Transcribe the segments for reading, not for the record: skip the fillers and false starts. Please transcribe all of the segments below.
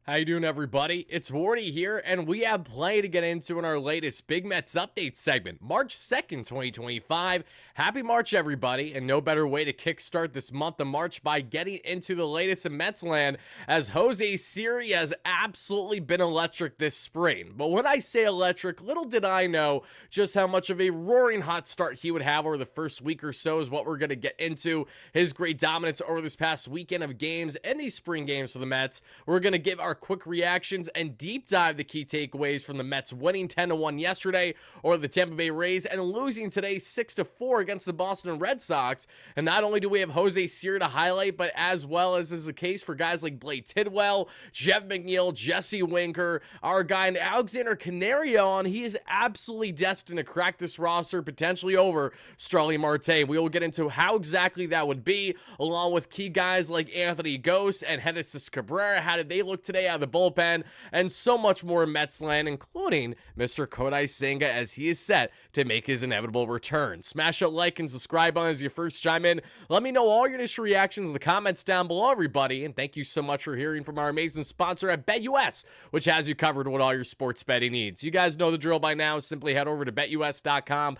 How you doing, everybody? It's Wardy here, and we have plenty to get into in our latest Big Mets update segment, March 2nd, 2025. Happy March, everybody, and no better way to kickstart this month of March by getting into the latest in Mets land, as Jose Siri has absolutely been electric this spring. But when I say electric, little did I know just how much of a roaring hot start he would have over the first week or so is what we're going to get into. His great dominance over this past weekend of games and these spring games for the Mets. We're going to give our quick reactions and deep dive the key takeaways from the Mets winning 10-1 yesterday or the Tampa Bay Rays and losing today 6-4 against the Boston Red Sox. And not only do we have Jose Siri to highlight, but as well as is the case for guys like Tidwell, Jeff McNeil, Jesse Winker, our guy in Alexander Canario, and he is absolutely destined to crack this roster potentially over Starling Marte. We will get into how exactly that would be, along with key guys like Anthony Ghost and Genesis Cabrera. How did they look today out of the bullpen? And so much more in Mets land, including Mr. Kodai Senga, as he is set to make his inevitable return. Smash that like and subscribe button as you first chime in. Let me know all your initial reactions in the comments down below, everybody. And thank you so much for hearing from our amazing sponsor at BetUS, which has you covered with all your sports betting needs. You guys know the drill by now. Simply head over to betus.com.pa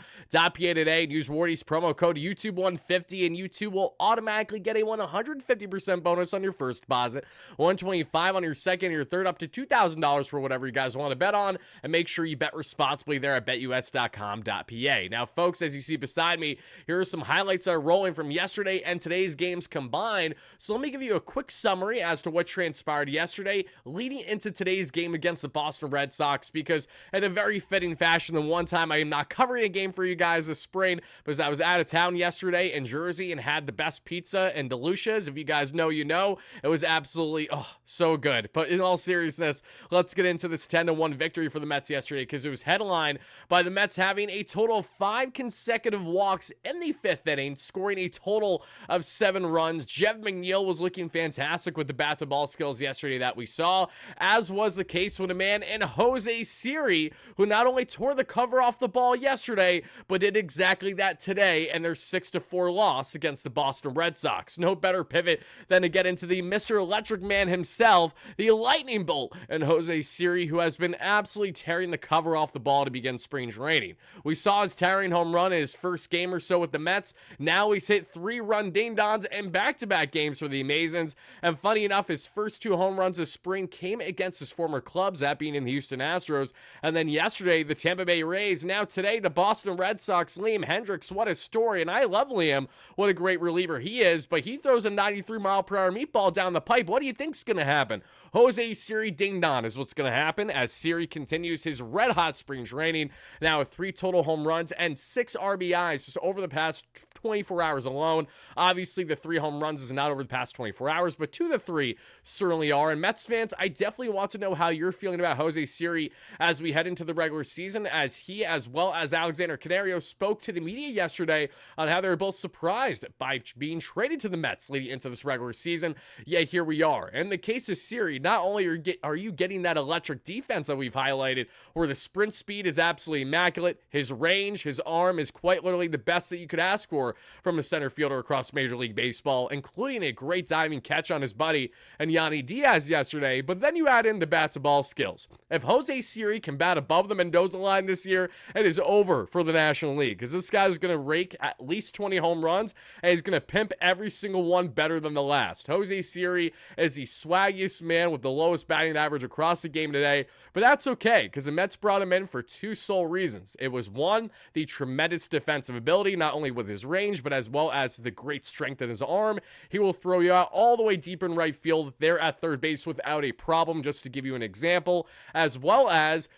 today and use Wardy's promo code YouTube150, and YouTube will automatically get a 150% bonus on your first deposit, $125 on your second and your third, up to $2,000 for whatever you guys want to bet on. And make sure you bet responsibly there at betus.com.pa. Now, folks, as you see beside me, here are some highlights that are rolling from yesterday and today's games combined. So let me give you a quick summary as to what transpired yesterday leading into today's game against the Boston Red Sox, because in a very fitting fashion, the one time I am not covering a game for you guys this spring because I was out of town yesterday in Jersey and had the best pizza in Delucia's. If you guys know, you know. It was absolutely so good. But in all seriousness, let's get into this 10-1 victory for the Mets yesterday, because it was headlined by the Mets having a total of 5 consecutive walks in the 5th inning, scoring a total of 7 runs. Jeff McNeil was looking fantastic with the bat-to-ball skills yesterday that we saw, as was the case with a man in Jose Siri, who not only tore the cover off the ball yesterday, but did exactly that today in their 6-4 loss against the Boston Red Sox. No better pivot than to get into the Mr. Electric Man himself, the lightning bolt, and Jose Siri, who has been absolutely tearing the cover off the ball to begin spring training. We saw his towering home run in his first game or so with the Mets. Now he's hit 3-run ding-dongs in back-to-back games for the Amazons. And funny enough, his first 2 home runs this spring came against his former clubs, that being in the Houston Astros. And then yesterday, the Tampa Bay Rays. Now today, the Boston Red Sox. Liam Hendricks, what a story. And I love Liam. What a great reliever he is. But he throws a 93-mile-per-hour meatball down the pipe. What do you think's going to happen? Jose Siri ding-dong is what's going to happen as Siri continues his red-hot spring training. Now with 3 total home runs and 6 RBIs just over the past 24 hours alone. Obviously, the 3 home runs is not over the past 24 hours, but 2 of the 3 certainly are. And Mets fans, I definitely want to know how you're feeling about Jose Siri as we head into the regular season, as he, as well as Alexander Canario, spoke to the media yesterday on how they were both surprised by being traded to the Mets leading into this regular season. Yeah, here we are. In the case of Siri, not only are you getting that electric defense that we've highlighted, where the sprint speed is absolutely immaculate, his range, his arm is quite literally the best that you could ask for from a center fielder across Major League Baseball, including a great diving catch on his buddy and Yanni Diaz yesterday. But then you add in the bat-to-ball skills. If Jose Siri can bat above the Mendoza line this year, it is over for the National League, because this guy is going to rake at least 20 home runs, and he's going to pimp every single one better than the last. Jose Siri is the swaggiest man with the lowest batting average across the game today, but that's okay, because the Mets brought him in for 2 sole reasons. It was 1, the tremendous defensive ability, not only with his range, but as well as the great strength in his arm. He will throw you out all the way deep in right field there at third base without a problem, just to give you an example, as well as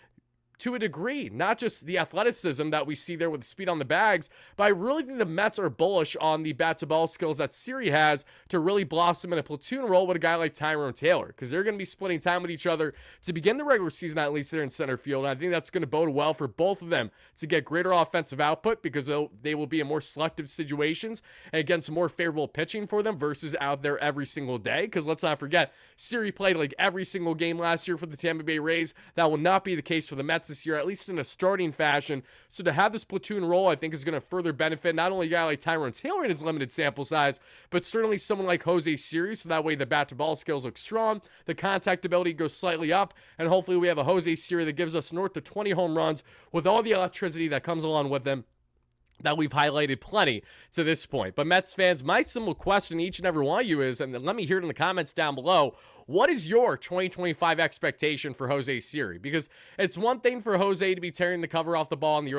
to a degree, not just the athleticism that we see there with the speed on the bags, but I really think the Mets are bullish on the bat-to-ball skills that Siri has to really blossom in a platoon role with a guy like Tyrone Taylor, because they're going to be splitting time with each other to begin the regular season, at least there in center field. And I think that's going to bode well for both of them to get greater offensive output, because they will be in more selective situations and against more favorable pitching for them versus out there every single day. Because let's not forget, Siri played like every single game last year for the Tampa Bay Rays. That will not be the case for the Mets this year, at least in a starting fashion. So to have this platoon role, I think is going to further benefit not only a guy like Tyrone Taylor in his limited sample size, but certainly someone like Jose Siri. So that way the bat-to-ball skills look strong, the contact ability goes slightly up, and hopefully we have a Jose Siri that gives us north of 20 home runs with all the electricity that comes along with them that we've highlighted plenty to this point. But Mets fans, my simple question to each and every one of you is, and let me hear it in the comments down below, what is your 2025 expectation for Jose Siri? Because it's one thing for Jose to be tearing the cover off the ball in the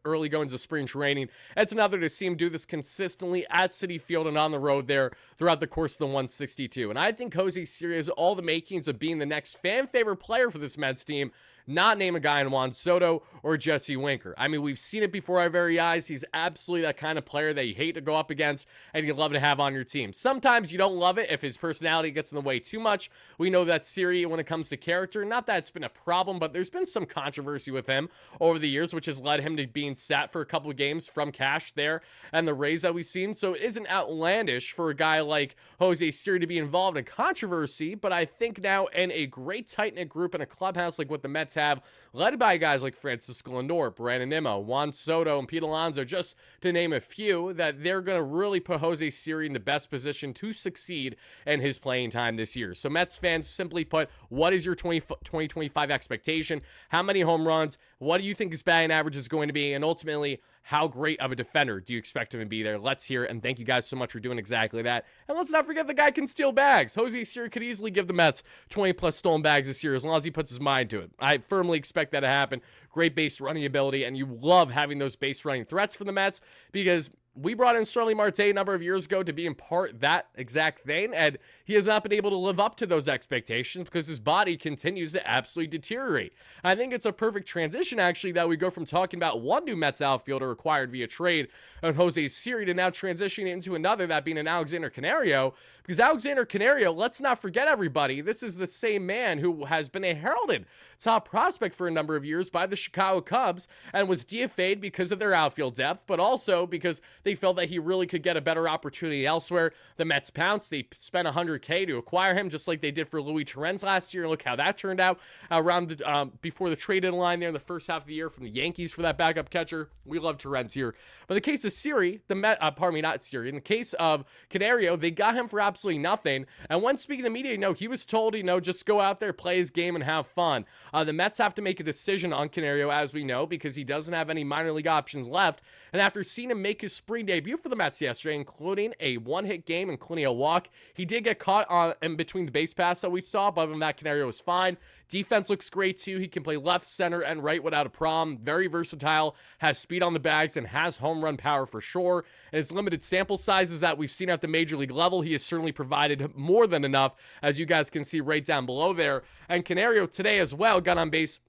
early goings of spring training. It's another to see him do this consistently at Citi Field and on the road there throughout the course of the 162. And I think Jose Siri has all the makings of being the next fan favorite player for this Mets team, not name a guy in Juan Soto or Jesse Winker. I mean, we've seen it before our very eyes. He's absolutely that kind of player that you hate to go up against and you love to have on your team. Sometimes you don't love it if his personality gets in the way too much. We know that Siri, when it comes to character, not that it's been a problem, but there's been some controversy with him over the years, which has led him to being sat for a couple of games from cash there and the Rays that we've seen. So it isn't outlandish for a guy like Jose Siri to be involved in controversy, but I think now in a great tight-knit group in a clubhouse like what the Mets have, led by guys like Francisco Lindor, Brandon Nimmo, Juan Soto, and Pete Alonso, just to name a few, that they're going to really put Jose Siri in the best position to succeed in his playing time this year. So Mets fans, simply put, what is your 2025 expectation? How many home runs? What do you think his batting average is going to be? And ultimately, how great of a defender do you expect him to be there? Let's hear it, and thank you guys so much for doing exactly that. And let's not forget the guy can steal bags. Jose Siri could easily give the Mets 20-plus stolen bags this year as long as he puts his mind to it. I firmly expect that to happen. Great base running ability, and you love having those base running threats for the Mets because we brought in Starling Marte a number of years ago to be in part that exact thing, and he has not been able to live up to those expectations because his body continues to absolutely deteriorate. I think it's a perfect transition, actually, that we go from talking about one new Mets outfielder acquired via trade of Jose Siri to now transitioning into another, that being an Alexander Canario, because Alexander Canario, let's not forget, everybody, this is the same man who has been a heralded top prospect for a number of years by the Chicago Cubs and was DFA'd because of their outfield depth, but also because they felt that he really could get a better opportunity elsewhere. The Mets pounced. They spent $100K to acquire him, just like they did for Luis Torrens last year. Look how that turned out around the before the trade deadline there in the first half of the year from the Yankees for that backup catcher. We love Torrens here. But in the case of Siri, not Siri. In the case of Canario, they got him for absolutely nothing. And when speaking to the media, he was told, just go out there, play his game, and have fun. The Mets have to make a decision on Canario, as we know, because he doesn't have any minor league options left. And after seeing him make his spring debut for the Mets yesterday, including a one-hit game, including a walk, he did get caught in between the base paths that we saw, but other than that, Canario was fine. Defense looks great, too. He can play left, center, and right without a problem. Very versatile, has speed on the bags, and has home run power for sure. And his limited sample sizes that we've seen at the major league level, he has certainly provided more than enough, as you guys can see right down below there. And Canario today as well got on base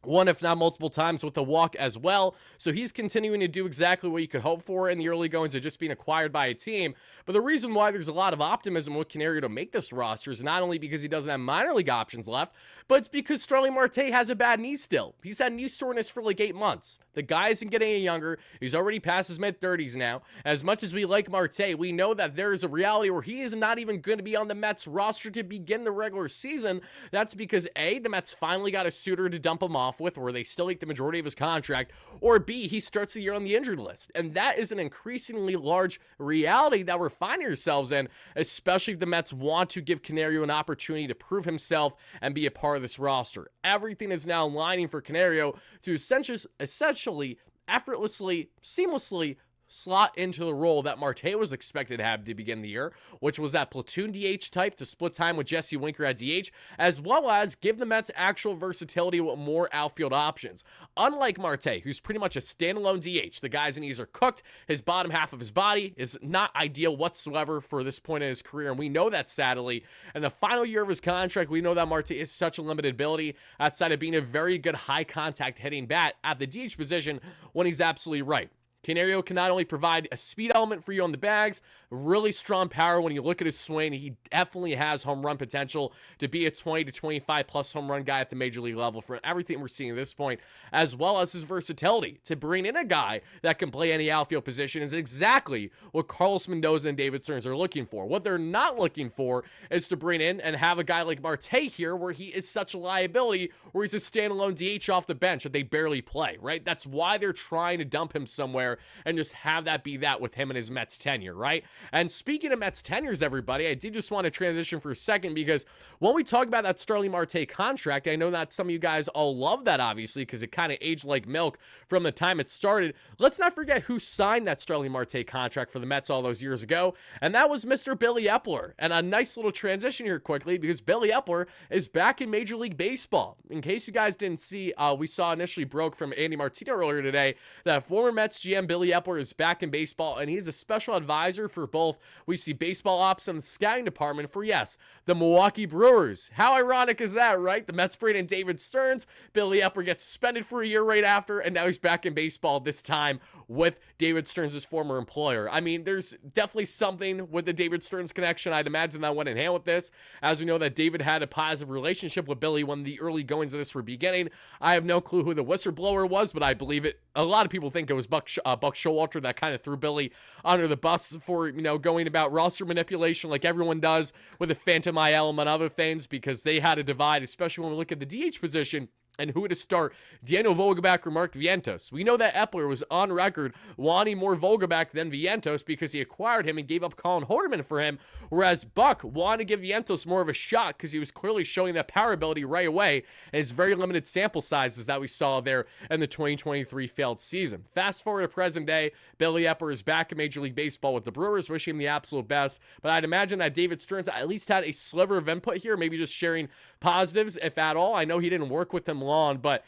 one, if not multiple times, with a walk as well. So he's continuing to do exactly what you could hope for in the early goings of just being acquired by a team. But the reason why there's a lot of optimism with Canario to make this roster is not only because he doesn't have minor league options left, but it's because Starling Marte has a bad knee still. He's had knee soreness for like 8 months. The guy isn't getting any younger. He's already past his mid-30s now. As much as we like Marte, we know that there is a reality where he is not even going to be on the Mets roster to begin the regular season. That's because A, the Mets finally got a suitor to dump him off with, where they still eat the majority of his contract, or B, he starts the year on the injured list. And that is an increasingly large reality that we're finding ourselves in, especially if the Mets want to give Canario an opportunity to prove himself and be a part of this roster. Everything is now lining for Canario to essentially, effortlessly, seamlessly slot into the role that Marte was expected to have to begin the year, which was that platoon DH type to split time with Jesse Winker at DH, as well as give the Mets actual versatility with more outfield options. Unlike Marte, who's pretty much a standalone DH, the guy's knees are cooked, his bottom half of his body is not ideal whatsoever for this point in his career, and we know that sadly. In the final year of his contract, we know that Marte is such a limited ability outside of being a very good high contact hitting bat at the DH position when he's absolutely right. Canario can not only provide a speed element for you on the bags, really strong power when you look at his swing. He definitely has home run potential to be a 20 to 25 plus home run guy at the major league level for everything we're seeing at this point, as well as his versatility. To bring in a guy that can play any outfield position is exactly what Carlos Mendoza and David Stearns are looking for. What they're not looking for is to bring in and have a guy like Marte here where he is such a liability, where he's a standalone DH off the bench that they barely play, right? That's why they're trying to dump him somewhere and just have that be that with him and his Mets tenure, right? And speaking of Mets tenures, everybody, I did just want to transition for a second because when we talk about that Starling Marte contract, I know that some of you guys all love that, obviously, because it kind of aged like milk from the time it started. Let's not forget who signed that Starling Marte contract for the Mets all those years ago, and that was Mr. Billy Eppler. And a nice little transition here quickly because Billy Eppler is back in Major League Baseball. In case you guys didn't see, we saw initially broke from Andy Martino earlier today that former Mets GM Billy Eppler is back in baseball, and he's a special advisor for both, we see baseball ops and the scouting department for, yes, the Milwaukee Brewers. How ironic is that, right? The Mets bring in David Stearns, Billy Eppler gets suspended for a year right after, and now he's back in baseball, this time with David Stearns' former employer. I mean, there's definitely something with the David Stearns connection. I'd imagine that went in hand with this, as we know that David had a positive relationship with Billy when the early goings of this were beginning. I have no clue who the whistleblower was, but I believe it. A lot of people think it was Buck Showalter that kind of threw Billy under the bus for, you know, going about roster manipulation like everyone does with the Phantom IL and other things, because they had a divide, especially when we look at the DH position and who to start, Daniel Vogelbach or Mark Vientos. We know that Eppler was on record wanting more Vogelbach than Vientos because he acquired him and gave up Colin Hoderman for him, whereas Buck wanted to give Vientos more of a shot because he was clearly showing that power ability right away and his very limited sample sizes that we saw there in the 2023 failed season. Fast forward to present day, Billy Eppler is back in Major League Baseball with the Brewers, wishing him the absolute best, but I'd imagine that David Stearns at least had a sliver of input here, maybe just sharing positives, if at all. I know he didn't work with them long, but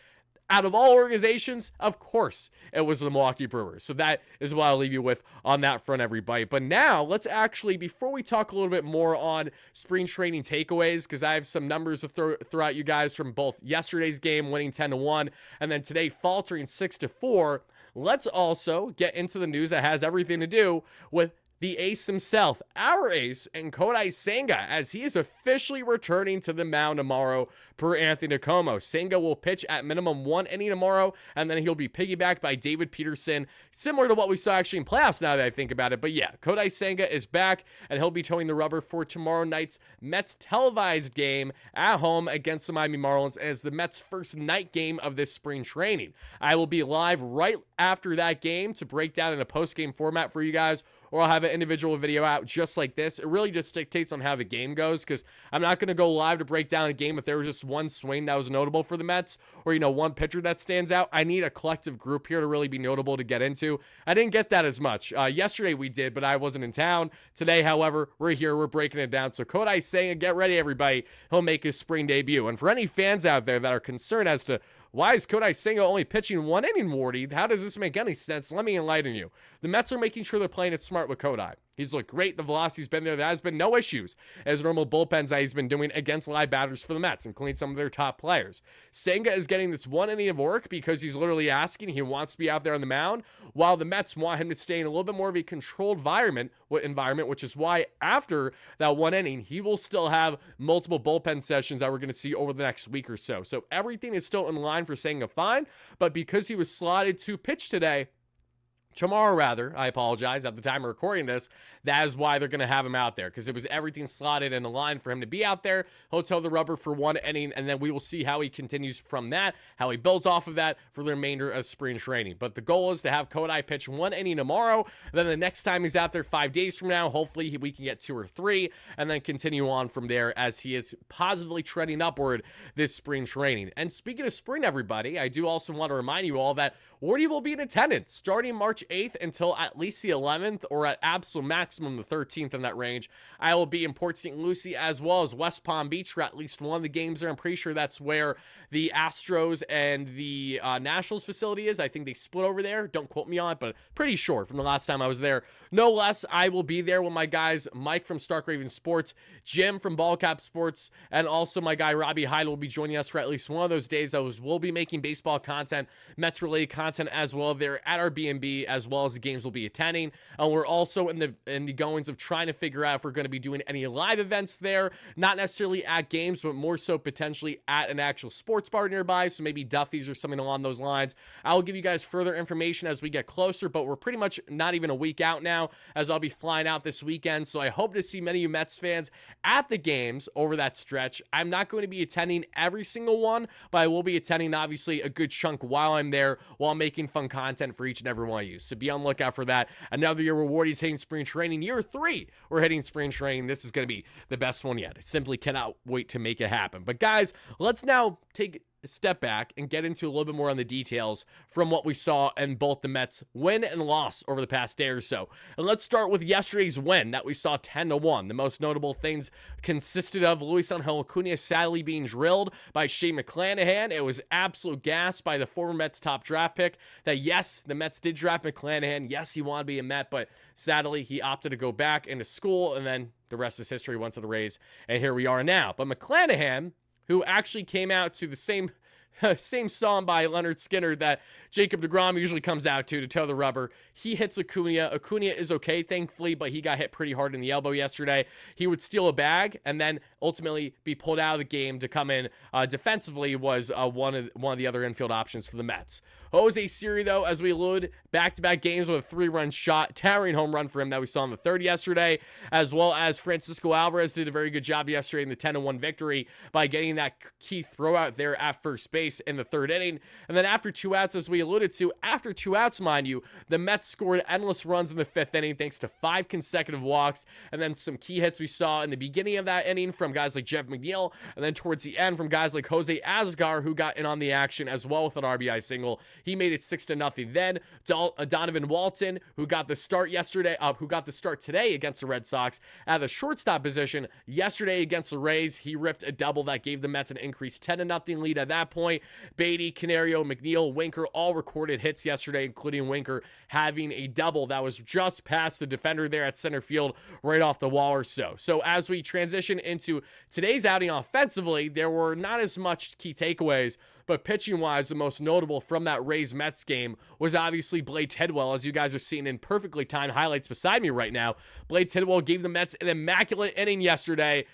out of all organizations, of course, it was the Milwaukee Brewers. So that is what I'll leave you with on that front, everybody. But now, let's actually, before we talk a little bit more on spring training takeaways, because I have some numbers to throw at you guys from both yesterday's game, winning 10-1, and then today faltering 6-4, let's also get into the news that has everything to do with the ace himself, our ace, and Kodai Senga, as he is officially returning to the mound tomorrow per Anthony DeComo. Senga will pitch at minimum 1 inning tomorrow, and then he'll be piggybacked by David Peterson, similar to what we saw actually in playoffs now that I think about it. But yeah, Kodai Senga is back, and he'll be towing the rubber for tomorrow night's Mets televised game at home against the Miami Marlins as the Mets' first night game of this spring training. I will be live right after that game to break down in a post-game format for you guys, or I'll have an individual video out just like this. It really just dictates on how the game goes, because I'm not going to go live to break down a game if there was just one swing that was notable for the Mets, or, you know, one pitcher that stands out. I need a collective group here to really be notable to get into. I didn't get that as much. Yesterday we did, but I wasn't in town. Today, however, we're here. We're breaking it down. So Kodai Senga, get ready, everybody. He'll make his spring debut. And for any fans out there that are concerned as to why is Kodai Senga only pitching 1 inning, Wardy? How does this make any sense? Let me enlighten you. The Mets are making sure they're playing it smart with Kodai. He's looked great. The velocity's been there. There has been no issues as normal bullpens that he's been doing against live batters for the Mets, including some of their top players. Senga is getting this 1 inning of work because he's literally asking. He wants to be out there on the mound, while the Mets want him to stay in a little bit more of a controlled environment, which is why after that 1 inning, he will still have multiple bullpen sessions that we're going to see over the next week or so. So everything is still in line for Senga fine, but because he was slotted to pitch tomorrow rather, I apologize, at the time of recording this, that is why they're going to have him out there, because it was everything slotted in the line for him to be out there. He'll toe the rubber for 1 inning, and then we will see how he continues from that, how he builds off of that for the remainder of spring training. But the goal is to have Kodai pitch 1 inning tomorrow, then the next time he's out there 5 days from now, hopefully we can get 2 or 3, and then continue on from there as he is positively trending upward this spring training. And speaking of spring, everybody, I do also want to remind you all that Wardy will be in attendance starting March 8th until at least the 11th, or at absolute maximum the 13th in that range. I will be in Port St. Lucie as well as West Palm Beach for at least one of the games there. I'm pretty sure that's where the Astros and the Nationals facility is. I think they split over there. Don't quote me on it, but pretty sure from the last time I was there. No less, I will be there with my guys Mike from Stark Raven Sports, Jim from Ballcap Sports, and also my guy Robbie Hyde will be joining us for at least one of those days. We'll be making baseball content, Mets-related content as well there at our B&B as well as the games we'll be attending. We're also in the goings of trying to figure out if we're going to be doing any live events there, not necessarily at games, but more so potentially at an actual sports bar nearby, so maybe Duffy's or something along those lines. I'll give you guys further information as we get closer, but we're pretty much not even a week out now, as I'll be flying out this weekend, so I hope to see many of you Mets fans at the games over that stretch. I'm not going to be attending every single one, but I will be attending, obviously, a good chunk while I'm there, while making fun content for each and every one of you, so be on the lookout for that. Another year where Wardy's hitting spring training. Year 3, we're hitting spring training. This is going to be the best one yet. I simply cannot wait to make it happen. But guys, let's now take a step back and get into a little bit more on the details from what we saw in both the Mets win and loss over the past day or so. And let's start with yesterday's win that we saw 10-1. The most notable things consisted of Luis Angel Acuna sadly being drilled by Shane McClanahan. It was absolute gas by the former Mets top draft pick that, yes, the Mets did draft McClanahan. Yes, he wanted to be a Met, but sadly he opted to go back into school, and then the rest is history. Went to the Rays, and here we are now. But McClanahan, who actually came out to the same song by Leonard Skinner that Jacob deGrom usually comes out to toe the rubber. He hits Acuna. Acuna is okay, thankfully, but he got hit pretty hard in the elbow yesterday. He would steal a bag and then ultimately be pulled out of the game to come in defensively was one of the other infield options for the Mets. Jose Siri, though, as we alluded, back-to-back games with a 3-run shot, towering home run for him that we saw in the third yesterday, as well as Francisco Alvarez did a very good job yesterday in the 10-1 victory by getting that key throw out there at first base in the third inning. And then after 2 outs, as we alluded to, after 2 outs, mind you, the Mets scored endless runs in the 5th inning thanks to 5 consecutive walks, and then some key hits we saw in the beginning of that inning from guys like Jeff McNeil, and then towards the end from guys like Jose Azgar, who got in on the action as well with an RBI single. He made it 6-0. Then Donovan Walton, who got the start today against the Red Sox at the shortstop position. Yesterday against the Rays, he ripped a double that gave the Mets an increased 10-0 lead at that point. Baty, Canario, McNeil, Winker all recorded hits yesterday, including Winker having a double that was just past the defender there at center field, right off the wall or so. So as we transition into today's outing offensively, there were not as much key takeaways, but pitching-wise, the most notable from that Rays-Mets game was obviously Blade Tidwell, as you guys are seeing in perfectly timed highlights beside me right now. Blade Tidwell gave the Mets an immaculate inning yesterday.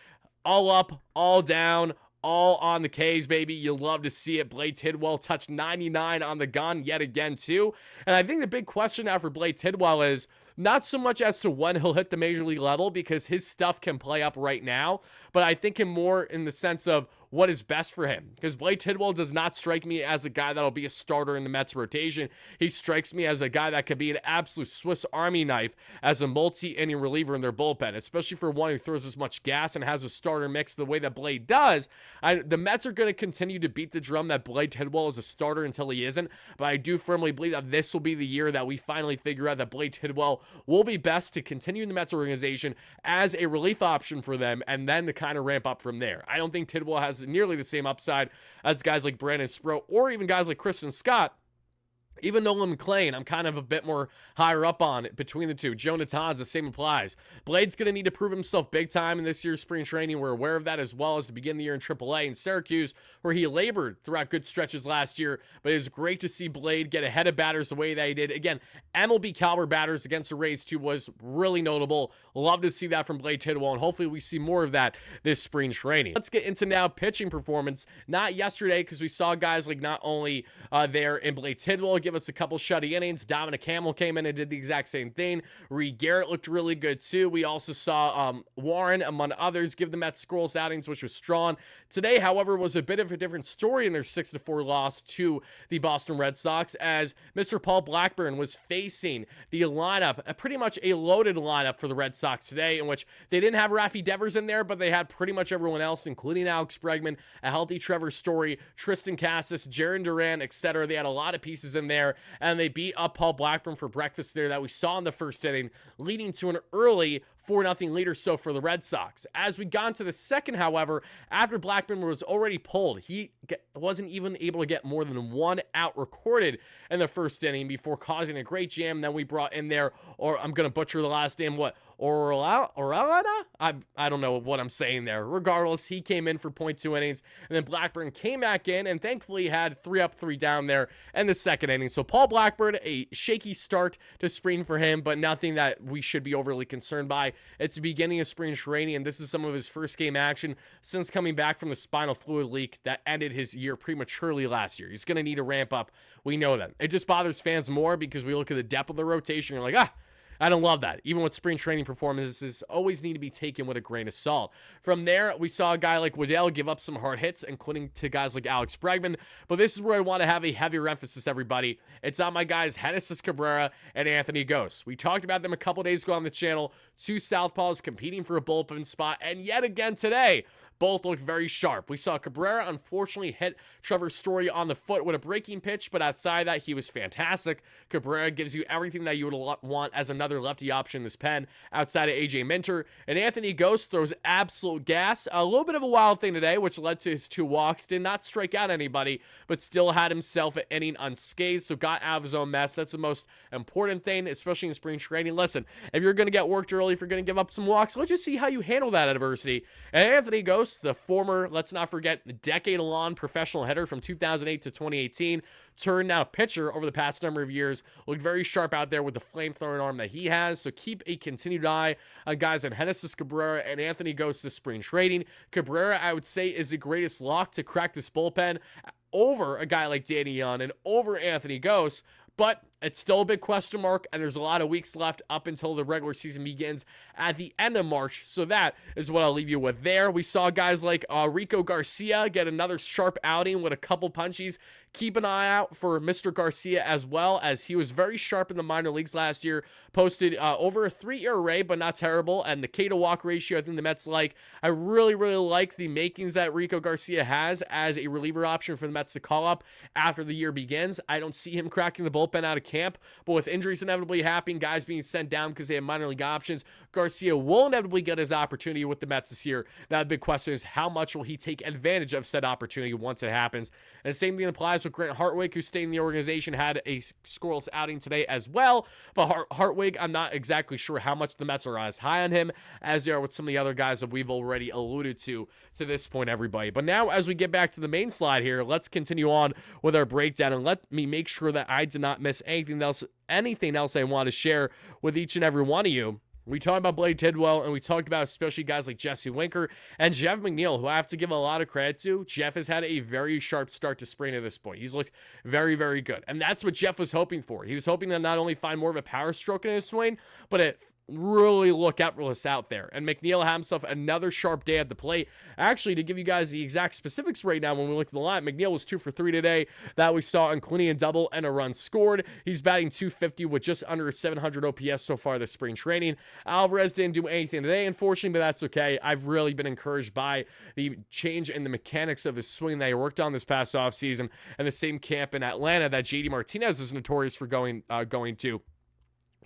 All up, all down, all on the K's, baby. You love to see it. Blade Tidwell touched 99 on the gun yet again, too. And I think the big question now for Blade Tidwell is not so much as to when he'll hit the major league level, because his stuff can play up right now, but I think him more in the sense of what is best for him, because Blade Tidwell does not strike me as a guy that'll be a starter in the Mets rotation. He strikes me as a guy that could be an absolute Swiss Army knife as a multi-inning reliever in their bullpen, especially for one who throws as much gas and has a starter mix the way that Blade does. The Mets are going to continue to beat the drum that Blade Tidwell is a starter until he isn't, but I do firmly believe that this will be the year that we finally figure out that Blade Tidwell will be best to continue in the Mets organization as a relief option for them, and then to kind of ramp up from there. I don't think Tidwell has nearly the same upside as guys like Brandon Sproat or even guys like Kristen Scott. Even Nolan McLean, I'm kind of a bit more higher up on it between the two. Joe Natans, the same applies. Blade's going to need to prove himself big time in this year's spring training. We're aware of that, as well as to begin the year in AAA in Syracuse, where he labored throughout good stretches last year. But it was great to see Blade get ahead of batters the way that he did. Again, MLB caliber batters against the Rays, too, was really notable. Love to see that from Blade Tidwell, and hopefully we see more of that this spring training. Let's get into now pitching performance. Not yesterday, because we saw guys like not only there in Blade Tidwell give us a couple shutty innings. Dominic Hamill came in and did the exact same thing. Reed Garrett looked really good too. We also saw Warren, among others, give the Mets scoreless outings, which was strong. Today, however, was a bit of a different story in their 6-4 loss to the Boston Red Sox, as Mr. Paul Blackburn was facing the lineup, pretty much a loaded lineup for the Red Sox today, in which they didn't have Rafi Devers in there, but they had pretty much everyone else, including Alex Bregman, a healthy Trevor Story, Tristan Cassis, Jaron Duran, etc. They had a lot of pieces in there, and they beat up Paul Blackburn for breakfast there that we saw in the first inning, leading to an early 4-0 lead or so for the Red Sox. As we got into the second, however, after Blackburn was already pulled, he wasn't even able to get more than 1 out recorded in the first inning before causing a great jam. Then we brought in there, or I'm going to butcher the last name, Orellana? I don't know what I'm saying there. Regardless, he came in for .2 innings, and then Blackburn came back in and thankfully had 3 up, 3 down there in the second inning. So Paul Blackburn, a shaky start to spring for him, but nothing that we should be overly concerned by. It's the beginning of spring training, and this is some of his first game action since coming back from the spinal fluid leak that ended his year prematurely last year. He's going to need to ramp up. We know that. It just bothers fans more because we look at the depth of the rotation. You're like, I don't love that. Even with spring training performances, always need to be taken with a grain of salt. From there, we saw a guy like Waddell give up some hard hits, including to guys like Alex Bregman. But this is where I want to have a heavier emphasis, everybody. It's on my guys, Genesis Cabrera and Anthony Gose. We talked about them a couple days ago on the channel. 2 southpaws competing for a bullpen spot. And yet again today, both looked very sharp. We saw Cabrera unfortunately hit Trevor Story on the foot with a breaking pitch, but outside that, he was fantastic. Cabrera gives you everything that you would want as another lefty option in this pen outside of AJ Minter. And Anthony Gose throws absolute gas. A little bit of a wild thing today, which led to his 2 walks. Did not strike out anybody, but still had himself an inning unscathed, so got out of his own mess. That's the most important thing, especially in spring training. Listen, if you're going to get worked early, if you're going to give up some walks, let's just see how you handle that adversity. And Anthony Gose, the former, let's not forget, the decade-long professional hitter from 2008 to 2018, turned now pitcher over the past number of years, looked very sharp out there with the flamethrowing arm that he has. So keep a continued eye on guys like Genesis Cabrera and Anthony Gose this spring trading. Cabrera, I would say, is the greatest lock to crack this bullpen over a guy like Danny Young and over Anthony Gose. But it's still a big question mark, and there's a lot of weeks left up until the regular season begins at the end of March. So that is what I'll leave you with there. We saw guys like Rico Garcia get another sharp outing with a couple punchies. Keep an eye out for Mr. Garcia as well, as he was very sharp in the minor leagues last year. Posted over a 3 ERA, but not terrible. And the K to walk ratio, I think the Mets like. I really, really like the makings that Rico Garcia has as a reliever option for the Mets to call up after the year begins. I don't see him cracking the bullpen out of camp, but with injuries inevitably happening, guys being sent down because they have minor league options, Garcia will inevitably get his opportunity with the Mets this year. Now, the big question is, how much will he take advantage of said opportunity once it happens? And the same thing applies with Grant Hartwig, who stayed in the organization, had a scoreless outing today as well. But Hartwig, I'm not exactly sure how much the Mets are as high on him as they are with some of the other guys that we've already alluded to this point, everybody. But now, as we get back to the main slide here, let's continue on with our breakdown, and let me make sure that I did not miss anything else I want to share with each and every one of you. We talked about Blade Tidwell, and we talked about especially guys like Jesse Winker and Jeff McNeil, who I have to give a lot of credit to. Jeff has had a very sharp start to spring at this point. He's looked very, very good. And that's what Jeff was hoping for. He was hoping to not only find more of a power stroke in his swing, but it really look effortless out there. And McNeil had himself another sharp day at the plate. Actually, to give you guys the exact specifics right now, when we look at the line, McNeil was 2 for 3 today. That we saw, including a double and a run scored. He's batting .250 with just under a 700 OPS so far this spring training. Alvarez didn't do anything today, unfortunately, but that's okay. I've really been encouraged by the change in the mechanics of his swing that he worked on this past offseason, and the same camp in Atlanta that JD Martinez is notorious for going to.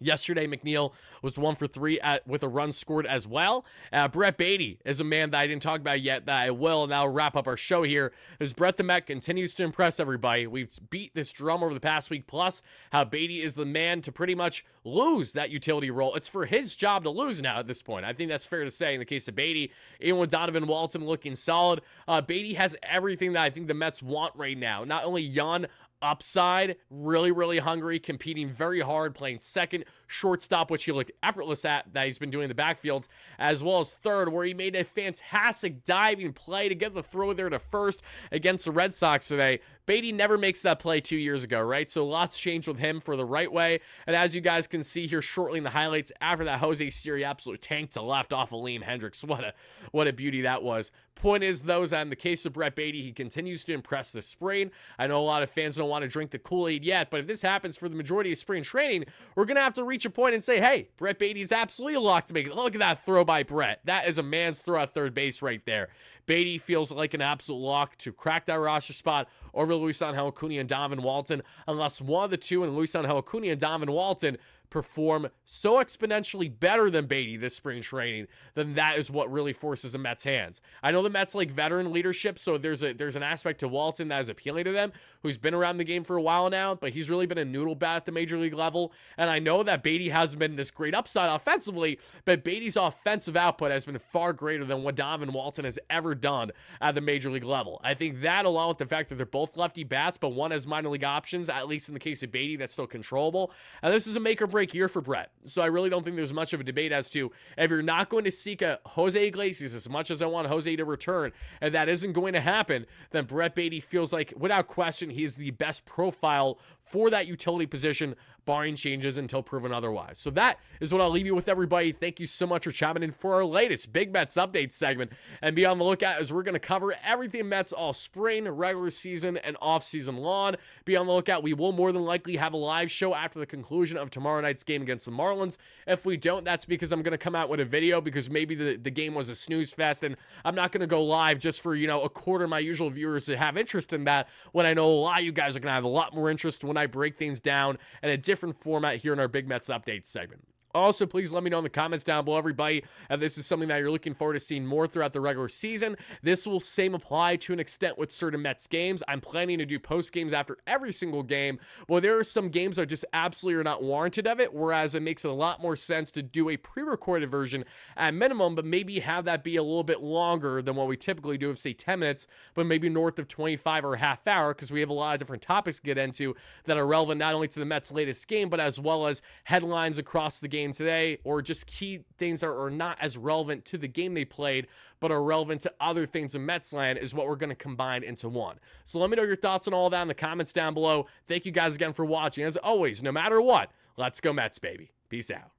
Yesterday, McNeil was 1 for 3 with a run scored as well. Brett Baty is a man that I didn't talk about yet that I will, and I'll wrap up our show here. As Brett the Met continues to impress everybody. We've beat this drum over the past week, plus how Baty is the man to pretty much lose that utility role. It's for his job to lose now at this point. I think that's fair to say in the case of Baty. Even with Donovan Walton looking solid, Baty has everything that I think the Mets want right now. Not only young, upside, really, really hungry, competing very hard, playing second, shortstop, which he looked effortless at, that he's been doing in the backfields, as well as third, where he made a fantastic diving play to get the throw there to first against the Red Sox today. Baty never makes that play 2 years ago, right? So lots changed with him for the right way. And as you guys can see here shortly in the highlights, after that Jose Siri absolute tank to left off of Liam Hendricks. What a beauty that was. Point is, though, that in the case of Brett Baty, he continues to impress this spring. I know a lot of fans don't want to drink the Kool-Aid yet, but if this happens for the majority of spring training, we're going to have to reach a point and say, hey, Brett Baty's absolutely a lock to make it. Look at that throw by Brett. That is a man's throw at third base right there. Baty feels like an absolute lock to crack that roster spot over Luis Angel Acuna and Donovan Walton, unless one of the two, and Luis Angel Acuna and Donovan Walton, perform so exponentially better than Baty this spring training, then that is what really forces the Mets' hands. I know the Mets like veteran leadership, so there's an aspect to Walton that is appealing to them, who's been around the game for a while now, but he's really been a noodle bat at the major league level. And I know that Baty hasn't been this great upside offensively, but Baty's offensive output has been far greater than what Donovan Walton has ever done at the major league level. I think that, along with the fact that they're both lefty bats, but one has minor league options, at least in the case of Baty, that's still controllable. And this is a make or break year for Brett. So I really don't think there's much of a debate as to if you're not going to seek a Jose Iglesias as much as I want Jose to return, and that isn't going to happen, then Brett Baty feels like, without question, he's the best profile for that utility position, barring changes until proven otherwise. So that is what I'll leave you with, everybody. Thank you so much for chiming in for our latest Big Mets update segment. And be on the lookout as we're going to cover everything Mets all spring, regular season, and off-season long. Be on the lookout. We will more than likely have a live show after the conclusion of tomorrow night's game against the Marlins. If we don't, that's because I'm going to come out with a video because maybe the game was a snooze fest, and I'm not going to go live just for, a quarter of my usual viewers to have interest in that, when I know a lot of you guys are going to have a lot more interest when I break things down in a different format here in our Big Mets update segment. Also, please let me know in the comments down below, everybody, if this is something that you're looking forward to seeing more throughout the regular season. This will same apply to an extent with certain Mets games. I'm planning to do post games after every single game. Well, there are some games that just absolutely are not warranted of it, whereas it makes it a lot more sense to do a pre-recorded version at minimum, but maybe have that be a little bit longer than what we typically do of, say, 10 minutes, but maybe north of 25 or a half hour, because we have a lot of different topics to get into that are relevant not only to the Mets' latest game, but as well as headlines across the game today, or just key things that are not as relevant to the game they played, but are relevant to other things in Mets land, is what we're going to combine into one. So let me know your thoughts on all that in the comments down below. Thank you guys again for watching. As always, no matter what, let's go Mets, baby. Peace out.